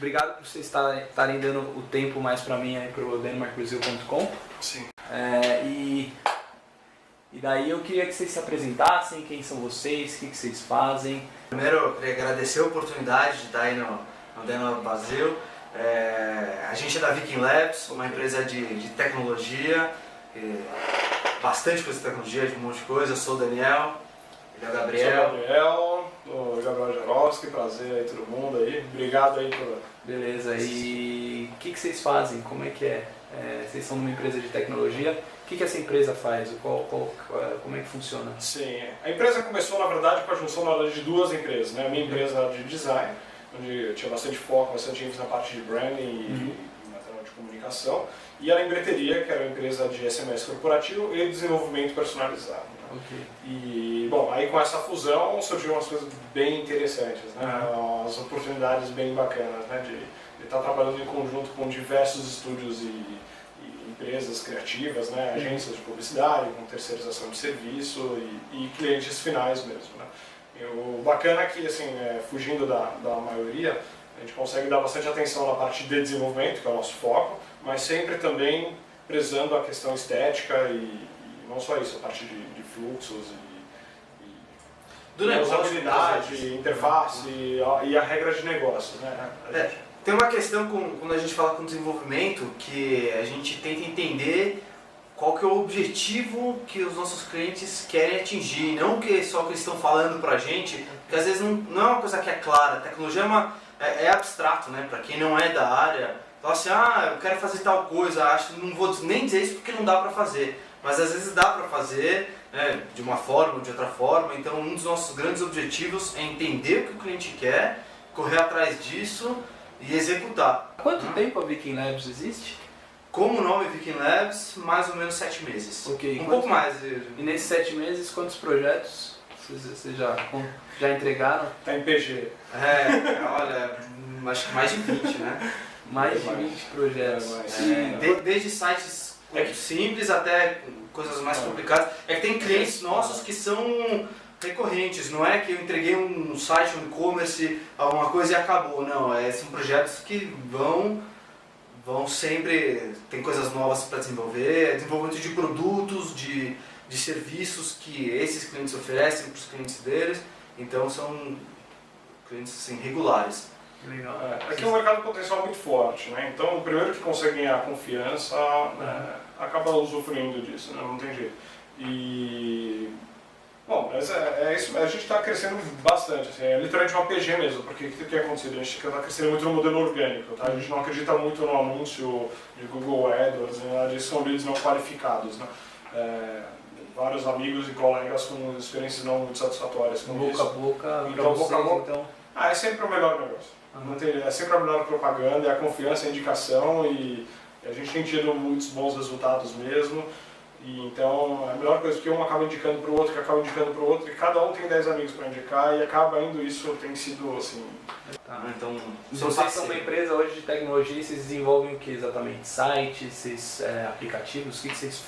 obrigado por vocês estarem dando o tempo mais para mim aí pro danimarkbrasil.com. Sim. E daí eu queria que vocês se apresentassem, quem são vocês, o que vocês fazem. Primeiro, eu queria agradecer a oportunidade de estar aí no Danimark Brasil. A gente é da Viking Labs, uma empresa de tecnologia, bastante coisa de tecnologia, de um monte de coisa. Eu sou o Daniel, ele é o Gabriel. Sou o Gabriel Jarowski, prazer aí todo mundo aí, obrigado aí por... Beleza, e o que vocês fazem? Como é que é? Vocês são uma empresa de tecnologia, o que essa empresa faz? Como é que funciona? Sim, a empresa começou na verdade com a junção na verdade, de duas empresas, né? A minha empresa de design, onde eu tinha bastante foco, bastante ênfase na parte de branding e material de comunicação, e a Embreteria, que era uma empresa de SMS corporativo e desenvolvimento personalizado. Né? Okay. E, bom, aí com essa fusão surgiram umas coisas bem interessantes, né? Umas oportunidades bem bacanas, né? De estar trabalhando em conjunto com diversos estúdios e empresas criativas, né? Agências de publicidade, com terceirização de serviço e clientes finais mesmo. Né? E o bacana é que, assim, fugindo da maioria, a gente consegue dar bastante atenção na parte de desenvolvimento, que é o nosso foco, mas sempre também prezando a questão estética e não só isso, a parte de fluxos do usabilidade, interface e a regra de negócios. Né? Tem uma questão quando a gente fala com desenvolvimento que a gente tenta entender qual que é o objetivo que os nossos clientes querem atingir, não só o que eles estão falando pra gente, porque às vezes não é uma coisa que é clara. A tecnologia é abstrato, né? Para quem não é da área, fala assim, eu quero fazer tal coisa, não vou nem dizer isso porque não dá para fazer, mas às vezes dá para fazer, né, de uma forma ou de outra forma. Então um dos nossos grandes objetivos é entender o que o cliente quer, correr atrás disso e executar. Há quanto tempo a Viking Labs existe? Como o nome Viking Labs, mais ou menos 7 meses. Okay. Pouco mais. E nesses 7 meses, quantos projetos vocês já entregaram? Está em PG. Olha, acho que mais de 20, né? Mais de 20 projetos. Desde sites simples até coisas mais complicadas. É que tem clientes nossos que são recorrentes, não é que eu entreguei um site, um e-commerce, alguma coisa e acabou. Não, são projetos que vão sempre, tem coisas novas para desenvolver, desenvolvimento de produtos, de serviços que esses clientes oferecem para os clientes deles, então são clientes assim, regulares. Legal. Aqui é um mercado potencial muito forte, né? Então o primeiro que consegue ganhar confiança acaba usufruindo disso, né? Não tem jeito. Bom, mas é isso, a gente está crescendo bastante, assim, é literalmente uma PG mesmo, porque o que tem acontecido? A gente está crescendo muito no modelo orgânico, tá? A gente não acredita muito no anúncio de Google AdWords, né? Eles são leads não qualificados, né? Vários amigos e colegas com experiências não muito satisfatórias com boca isso. A boca, então, vocês, boca a boca, então... é sempre o melhor negócio. É sempre a melhor propaganda, é a confiança, a indicação e a gente tem tido muitos bons resultados mesmo. E então é a melhor coisa, porque um acaba indicando para o outro, que acaba indicando para o outro, e cada um tem 10 amigos para indicar e acaba indo, isso tem sido assim... Tá. Então, vocês são uma empresa hoje de tecnologia, vocês desenvolvem o que exatamente? Sites, aplicativos? O que vocês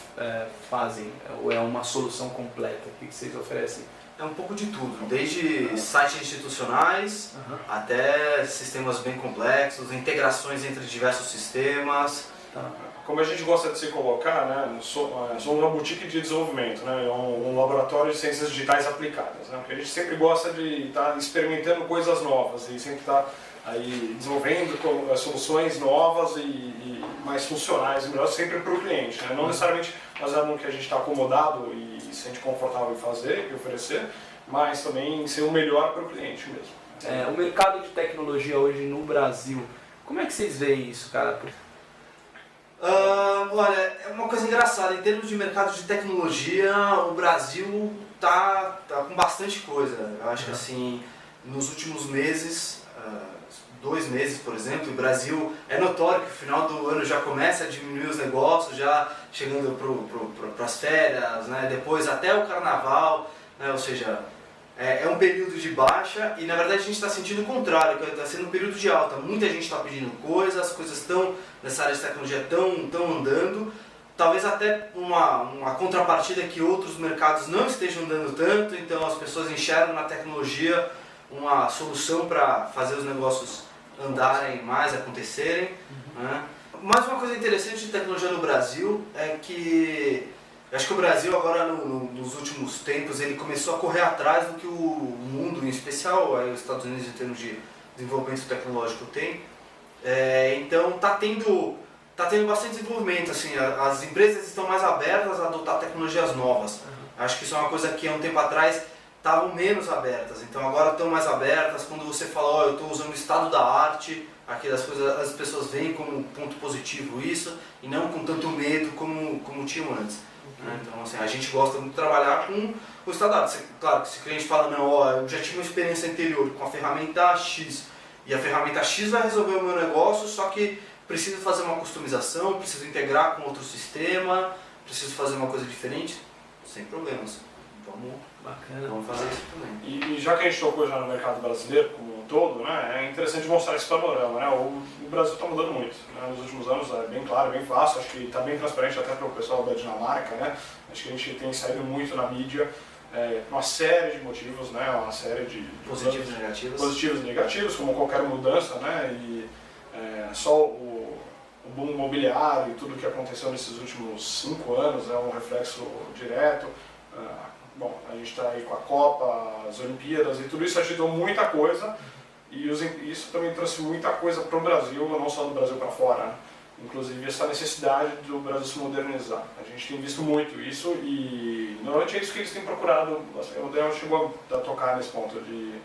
fazem? Ou é uma solução completa? O que vocês oferecem? É um pouco de tudo, desde sites institucionais até sistemas bem complexos, integrações entre diversos sistemas. Tá. Como a gente gosta de se colocar, né, somos uma boutique de desenvolvimento, né, um laboratório de ciências digitais aplicadas, né, porque a gente sempre gosta de estar experimentando coisas novas e sempre estar aí desenvolvendo soluções novas e mais funcionais, melhor sempre para o cliente, né, não necessariamente baseado no que a gente está acomodado e se sente confortável em fazer e oferecer, mas também ser o melhor para o cliente mesmo. O mercado de tecnologia hoje no Brasil, como é que vocês veem isso, cara? Olha, é uma coisa engraçada, em termos de mercado de tecnologia, o Brasil tá com bastante coisa. Eu acho que assim, nos últimos meses, 2 meses por exemplo, o Brasil é notório que no final do ano já começa a diminuir os negócios, já chegando para as férias, né? Depois até o carnaval, né? Ou seja, é um período de baixa e na verdade a gente está sentindo o contrário, que está sendo um período de alta. Muita gente está pedindo coisas, as coisas estão nessa área de tecnologia estão andando. Talvez até uma contrapartida que outros mercados não estejam dando tanto, então as pessoas enxergam na tecnologia uma solução para fazer os negócios andarem mais, acontecerem. Né? Mas uma coisa interessante de tecnologia no Brasil é que acho que o Brasil agora nos últimos tempos ele começou a correr atrás do que o mundo, em especial aí, os Estados Unidos em termos de desenvolvimento tecnológico tem. Então tá tendo bastante desenvolvimento, assim, as empresas estão mais abertas a adotar tecnologias novas. Acho que isso é uma coisa que há um tempo atrás estavam menos abertas, então agora estão mais abertas. Quando você fala, eu estou usando o estado da arte, aqui das coisas, as pessoas veem como ponto positivo isso e não com tanto medo como tinham antes. Então assim, a gente gosta muito de trabalhar com o estado da arte. Claro que se o cliente fala, não, eu já tive uma experiência anterior com a ferramenta X e a ferramenta X vai resolver o meu negócio, só que preciso fazer uma customização, preciso integrar com outro sistema, preciso fazer uma coisa diferente, sem problemas. Vamos fazer isso também. E já que a gente tocou já no mercado brasileiro como um todo, né, é interessante mostrar esse panorama. Né? O Brasil está mudando muito. Né? Nos últimos anos é bem claro, bem fácil, acho que está bem transparente até para o pessoal da Dinamarca. Né? Acho que a gente tem saído muito na mídia, uma série de motivos, né? Uma série de positivos e negativos. Positivos e negativos, como qualquer mudança, né? E só o boom imobiliário e tudo que aconteceu nesses últimos 5 anos é um reflexo direto. Bom, a gente está aí com a Copa, as Olimpíadas e tudo isso ajudou muita coisa e isso também trouxe muita coisa para o Brasil, não só do Brasil para fora, né? Inclusive essa necessidade do Brasil se modernizar. A gente tem visto muito isso e normalmente é isso que eles têm procurado. O Daniel chegou a tocar nesse ponto de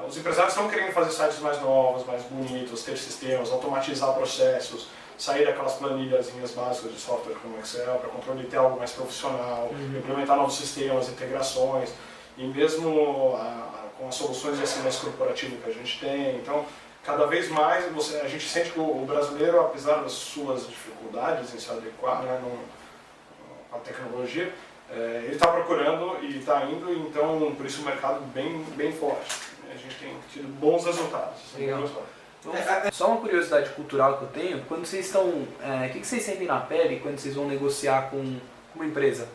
os empresários estão querendo fazer sites mais novos, mais bonitos, ter sistemas, automatizar processos, sair daquelas planilhazinhas básicas de software como Excel para controle ter algo mais profissional, implementar novos sistemas, integrações, e mesmo com as soluções de SMS corporativo que a gente tem. Então, cada vez mais a gente sente que o brasileiro, apesar das suas dificuldades em se adequar, né, com a tecnologia, ele está procurando e está indo, então por isso o mercado bem forte. A gente tem tido bons resultados. Legal. Só uma curiosidade cultural que eu tenho, quando vocês estão, o que vocês sentem na pele quando vocês vão negociar com uma empresa?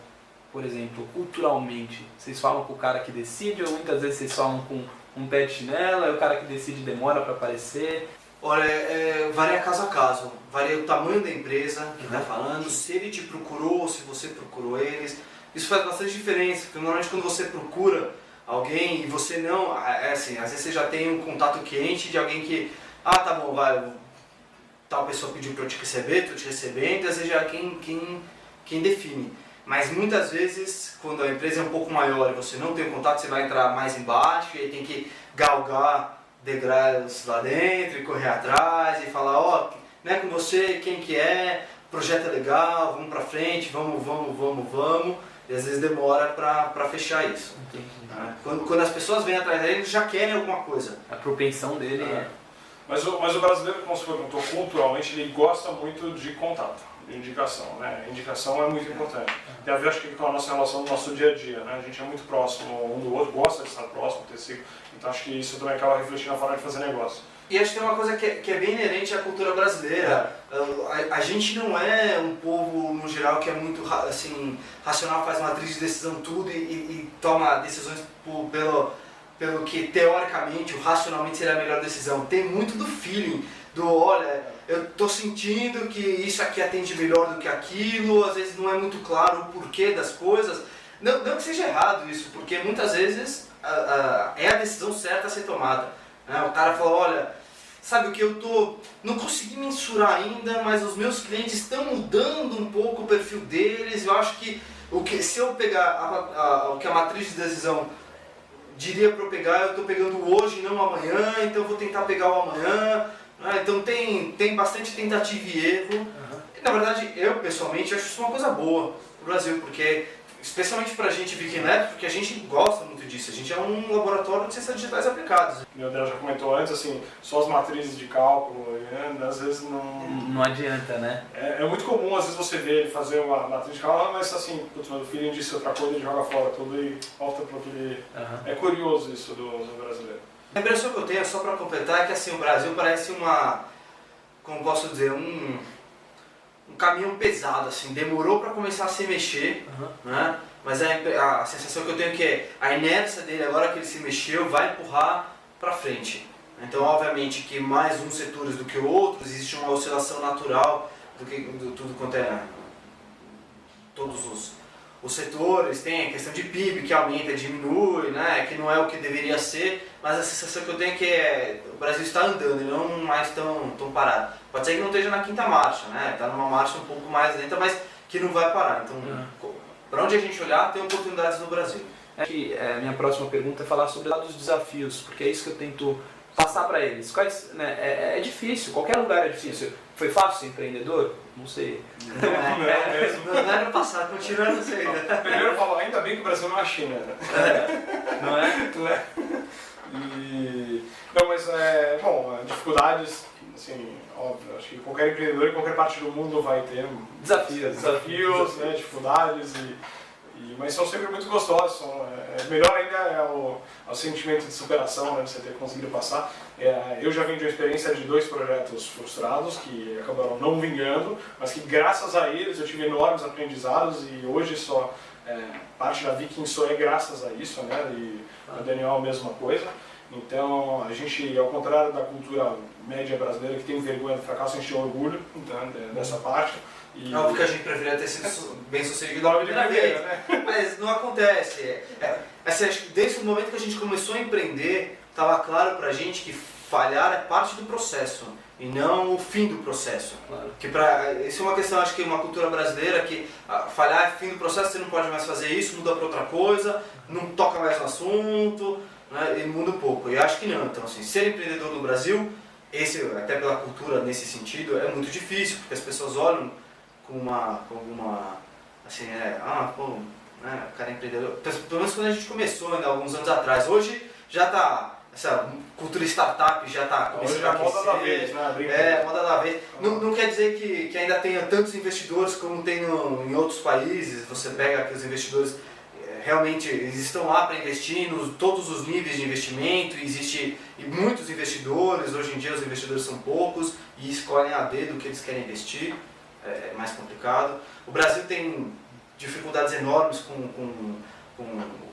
Por exemplo, culturalmente, vocês falam com o cara que decide ou muitas vezes vocês falam com um pé de chinela e o cara que decide demora para aparecer? Olha, varia caso a caso, varia o tamanho da empresa que está falando, se ele te procurou, se você procurou eles. Isso faz bastante diferença, porque normalmente quando você procura alguém e você não, assim, às vezes você já tem um contato quente de alguém que, tá bom, tal pessoa pediu para eu te receber, estou te recebendo, às vezes já é quem define. Mas muitas vezes, quando a empresa é um pouco maior e você não tem contato, você vai entrar mais embaixo e aí tem que galgar degraus lá dentro e correr atrás e falar, né, com você, quem que é, projeto é legal, vamos pra frente, vamos. E às vezes demora para fechar isso. Quando as pessoas vêm atrás dele, eles já querem alguma coisa. A propensão dele é... Mas o brasileiro, como você perguntou, culturalmente, ele gosta muito de contato, de indicação. Né? A indicação é muito importante. Tem a ver, acho que, com a nossa relação do nosso dia a dia. Né? A gente é muito próximo um do outro, gosta de estar próximo, ter sido. Então acho que isso também acaba refletindo na forma de fazer negócio. E acho que tem uma coisa que é bem inerente à cultura brasileira. A gente não é um povo, no geral, que é muito assim, racional, faz matriz de decisão tudo e toma decisões pelo que teoricamente, ou racionalmente seria a melhor decisão. Tem muito do feeling, olha, eu estou sentindo que isso aqui atende melhor do que aquilo, às vezes não é muito claro o porquê das coisas. Não que seja errado isso, porque muitas vezes é a decisão certa a ser tomada. O cara fala, olha, sabe o que, não consegui mensurar ainda, mas os meus clientes estão mudando um pouco o perfil deles, eu acho que se eu pegar o que a matriz de decisão diria para eu pegar, eu estou pegando hoje e não amanhã, então eu vou tentar pegar o amanhã. Então tem bastante tentativa e erro. E, na verdade, eu pessoalmente acho isso uma coisa boa para o Brasil, porque especialmente para a gente Viking Labs, porque a gente gosta muito disso. A gente é um laboratório de ciências digitais aplicadas. Meu Deus, já comentou antes, assim, só as matrizes de cálculo, às vezes não adianta, né? É muito comum, às vezes, você ver ele fazer uma matriz de cálculo, mas assim, o filho disse outra coisa, ele joga fora tudo e volta para o que ele... É curioso isso do brasileiro. A impressão que eu tenho, só para completar, é que assim, o Brasil parece como posso dizer, um caminhão pesado, assim, demorou para começar a se mexer, né? Mas a sensação que eu tenho é que a inércia dele, agora que ele se mexeu, vai empurrar para frente. Então, obviamente, que mais uns setores do que outros, existe uma oscilação natural do tudo quanto é... Todos os setores, tem a questão de PIB que aumenta e diminui, né, que não é o que deveria ser, mas a sensação que eu tenho é que o Brasil está andando e não mais tão parado. Pode ser que não esteja na quinta marcha, né, está numa marcha um pouco mais lenta, mas que não vai parar. Então, para onde a gente olhar, tem oportunidades no Brasil. Minha próxima pergunta é falar sobre os desafios, porque é isso que eu tento passar para eles. Quais, né, é difícil, qualquer lugar é difícil. Foi fácil ser empreendedor? Não sei. Não é no passado, continua não sei. Primeiro eu falo, ainda bem que o Brasil não é a China. Não é? Não é? Não, mas bom, dificuldades, assim, óbvio, acho que qualquer empreendedor em qualquer parte do mundo vai ter desafios, né, dificuldades, mas são sempre muito gostosos. Melhor ainda é o sentimento de superação, né, de você ter conseguido passar. Eu já vim de uma experiência de 2 projetos frustrados que acabaram não vingando, mas que graças a eles eu tive enormes aprendizados e hoje só parte da Viking só é graças a isso, né, e o Daniel a mesma coisa. Então a gente, ao contrário da cultura média brasileira que tem vergonha do fracasso, a gente tem orgulho, então, dessa parte. Óbvio que a gente preferia ter sido bem sucedido logo de primeira, né? Mas não acontece. Desde o momento que a gente começou a empreender, estava claro pra gente que falhar é parte do processo e não o fim do processo. Claro. Isso é uma questão, acho que uma cultura brasileira, que falhar é fim do processo, você não pode mais fazer isso, muda para outra coisa, não toca mais no assunto, né, e muda um pouco. E acho que não. Então, assim, ser empreendedor no Brasil, até pela cultura nesse sentido, é muito difícil, porque as pessoas olham com alguma assim, pô, né, o cara é empreendedor. Pelo menos quando a gente começou, ainda alguns anos atrás. Hoje já está, essa cultura startup já está começando a aquecer. Moda da vez, né? Moda da vez. Não quer dizer que ainda tenha tantos investidores como tem em outros países. Você pega que os investidores realmente eles estão lá para investir em todos os níveis de investimento. Existe muitos investidores. Hoje em dia os investidores são poucos e escolhem a dedo o que eles querem investir. É mais complicado. O Brasil tem dificuldades enormes com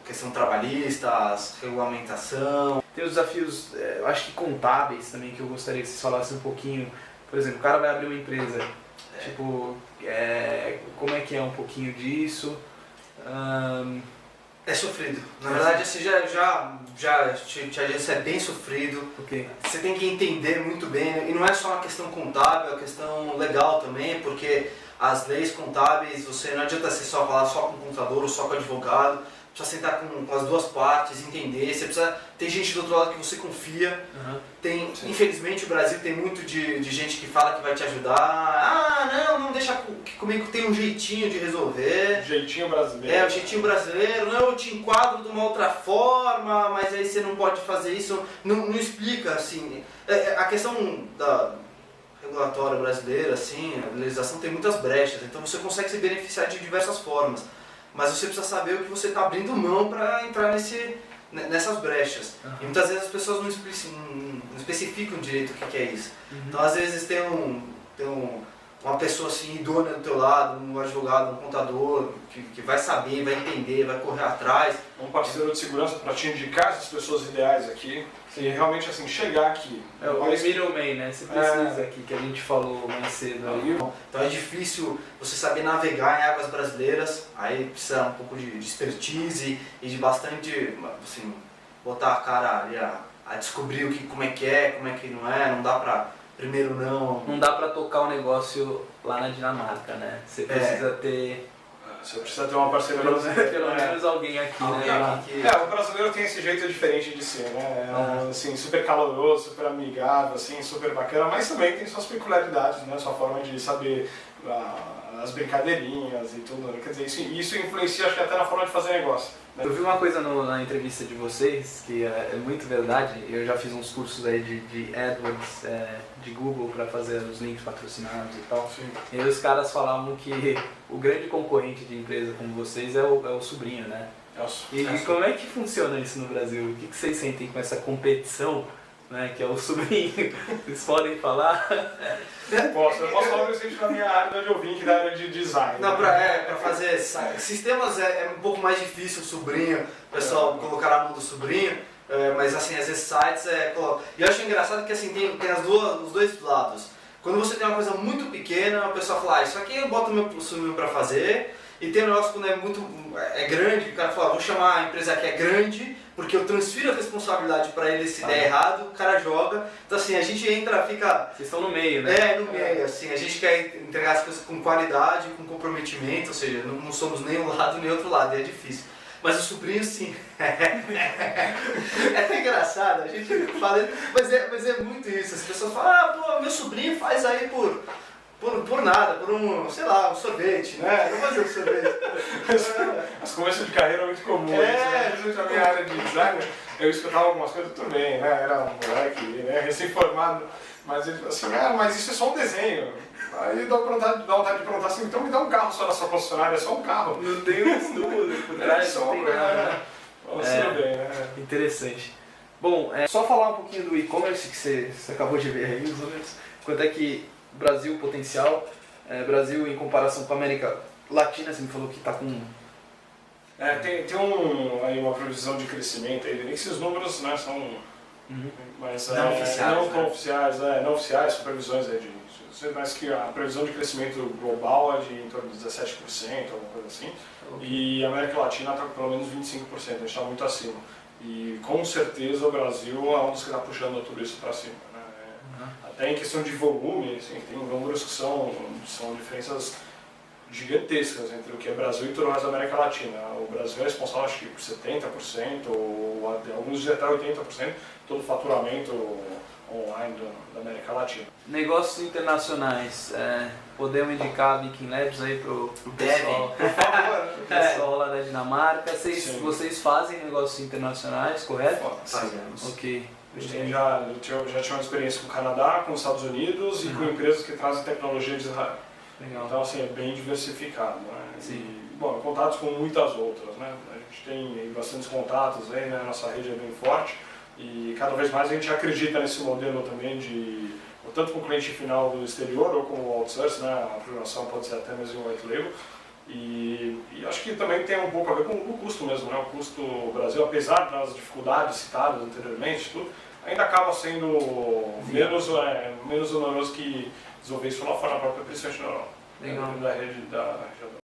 questão trabalhista, regulamentação. Tem os desafios, eu acho que contábeis também, que eu gostaria que vocês falassem um pouquinho. Por exemplo, o cara vai abrir uma empresa, tipo, como é que é um pouquinho disso? É sofrido. Na verdade, assim, te adianto, é bem sofrido. Okay. Você tem que entender muito bem, e não é só uma questão contábil, é uma questão legal também, porque as leis contábeis, você não adianta você só falar só com o contador ou só com o advogado, precisa sentar com as duas partes, entender, você precisa ter gente do outro lado que você confia. Infelizmente o Brasil tem muito de gente que fala que vai te ajudar, não deixa comigo, tem um jeitinho de resolver. Jeitinho brasileiro. O jeitinho brasileiro, eu te enquadro de uma outra forma, mas aí você não pode fazer isso, não explica, assim, a questão da regulatória brasileira, assim, a legislação tem muitas brechas, então você consegue se beneficiar de diversas formas. Mas você precisa saber o que você está abrindo mão para entrar nessas brechas. E muitas vezes as pessoas não especificam direito o que é isso. Então às vezes tem uma pessoa assim, idônea do teu lado, um advogado, um contador, que vai saber, vai entender, vai correr atrás. Um parceiro de segurança para te indicar essas pessoas ideais aqui. E realmente assim, chegar aqui. O middleman, né? Você precisa aqui, que a gente falou mais cedo aí. Então é difícil você saber navegar em águas brasileiras, aí precisa um pouco de expertise e de bastante, assim, botar a cara ali a descobrir como é que não é, não dá pra primeiro não. Não dá pra tocar o negócio lá na Dinamarca, né? Você precisa ter... Você precisa ter uma parceria pelo menos alguém aqui, né? O brasileiro tem esse jeito diferente de ser, né? Assim, super caloroso, super amigável, assim, super bacana, mas também tem suas peculiaridades, né? Sua forma de saber as brincadeirinhas e tudo, né? Quer dizer, isso influencia, acho que até na forma de fazer negócio. Né? Eu vi uma coisa na entrevista de vocês, que é muito verdade, eu já fiz uns cursos aí de AdWords, de Google, para fazer os links patrocinados e tal. Sim. E aí os caras falavam que o grande concorrente de empresa como vocês é o sobrinho, né? E como é que funciona isso no Brasil? O que vocês sentem com essa competição, né, que é o sobrinho? Vocês podem falar? Eu posso falar o que na minha área, onde eu vim, que da área de design. Não, pra fazer sistemas é um pouco mais difícil o sobrinho, o pessoal colocar a mão do sobrinho, mas assim, às vezes sites E eu acho engraçado que assim, tem os dois lados. Quando você tem uma coisa muito pequena, o pessoal fala, isso aqui eu boto meu sumo para fazer. E tem um negócio quando é grande, o cara fala, vou chamar a empresa que é grande, porque eu transfiro a responsabilidade para ele se der errado, o cara joga. Então assim, a gente fica... Vocês estão no meio, né? No meio, assim, a gente quer entregar as coisas com qualidade, com comprometimento, ou seja, não somos nem um lado nem outro lado, e é difícil. Mas o sobrinho sim. É até engraçado, a gente fala, mas é muito isso. As pessoas falam, pô, meu sobrinho faz aí por nada, por um sorvete, né? Vou fazer um sorvete. As começos de carreira é muito comum. Principalmente na minha área de design, eu escutava algumas coisas também, né? Era um moleque, né? Recém-formado, mas ele falou assim, mas isso é só um desenho. Aí dá vontade de perguntar assim, então me dá um carro só na sua concessionária, é só um carro. Não tem um estudo por trás, não tem nada, né? Interessante. Bom, só falar um pouquinho do e-commerce que você acabou de ver aí, os números. Quanto é que o Brasil, potencial, Brasil em comparação com a América Latina, você me falou que está com... Tem aí uma previsão de crescimento, aí, esses números, né, são... Mas não oficiais, são previsões aí de... Mas que a previsão de crescimento global é de em torno de 17%, alguma coisa assim. E a América Latina está com pelo menos 25%, a gente está muito acima. E com certeza o Brasil é um dos que está puxando tudo isso para cima. Né? Até em questão de volume, assim, tem números que são diferenças gigantescas entre o que é Brasil e todo o resto da América Latina. O Brasil é responsável, acho que por 70%, ou alguns dizem até 80%, todo o faturamento online da América Latina. Negócios internacionais, podemos indicar a Viking Labs aí pro pessoal, por favor. pro pessoal lá da Dinamarca. Vocês fazem negócios internacionais, correto? Fazemos. Ok. A gente já tinha uma experiência com o Canadá, com os Estados Unidos e com empresas que trazem tecnologia de Israel. Legal. Então assim, é bem diversificado. Né? Sim. E, contatos com muitas outras. Né? A gente tem bastantes contatos aí, né? Nossa rede é bem forte. E cada vez mais a gente acredita nesse modelo também de, tanto com o cliente final do exterior ou com o outsource, né? A programação pode ser até mesmo um white label. E acho que também tem um pouco a ver com o custo mesmo, né? O custo do Brasil, apesar das dificuldades citadas anteriormente, tudo, ainda acaba sendo menos oneroso que desenvolver isso lá fora na própria, principalmente na Europa. Legal. Da rede da